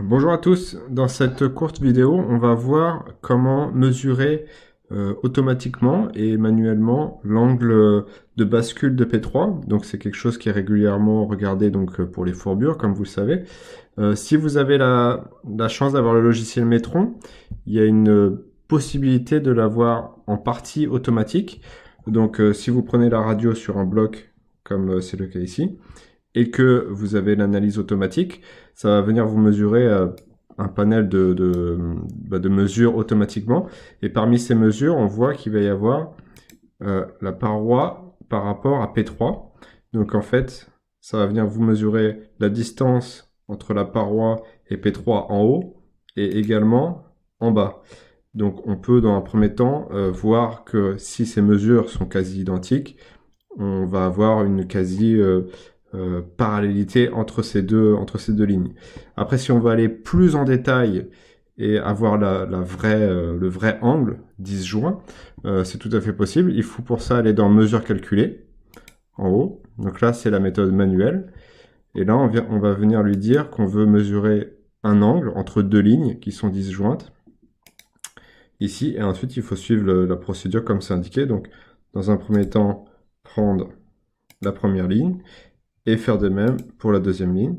Bonjour à tous, dans cette courte vidéo, on va voir comment mesurer automatiquement et manuellement l'angle de bascule de P3. Donc c'est quelque chose qui est régulièrement regardé pour les fourbures, comme vous le savez. Si vous avez la chance d'avoir le logiciel Metron, il y a une possibilité de l'avoir en partie automatique. Donc si vous prenez la radio sur un bloc, comme c'est le cas ici, et que vous avez l'analyse automatique, ça va venir vous mesurer un panel de mesures automatiquement. Et parmi ces mesures, on voit qu'il va y avoir la paroi par rapport à P3. Donc en fait, ça va venir vous mesurer la distance entre la paroi et P3 en haut et également en bas. Donc on peut dans un premier temps voir que si ces mesures sont quasi identiques, on va avoir une quasi parallélité entre ces deux lignes. Après, si on veut aller plus en détail et avoir le vrai angle disjoint, c'est tout à fait possible. Il faut pour ça aller dans mesure calculée, en haut. Donc là, c'est la méthode manuelle. Et là, on va venir lui dire qu'on veut mesurer un angle entre deux lignes qui sont disjointes, ici. Et ensuite, il faut suivre la procédure comme c'est indiqué. Donc, dans un premier temps, prendre la première ligne et faire de même pour la deuxième ligne.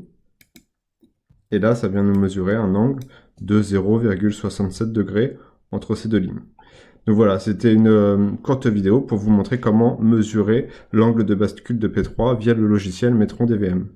Et là, ça vient nous mesurer un angle de 0,67 degrés entre ces deux lignes. Donc voilà, c'était une courte vidéo pour vous montrer comment mesurer l'angle de bascule de P3 via le logiciel Metron DVM.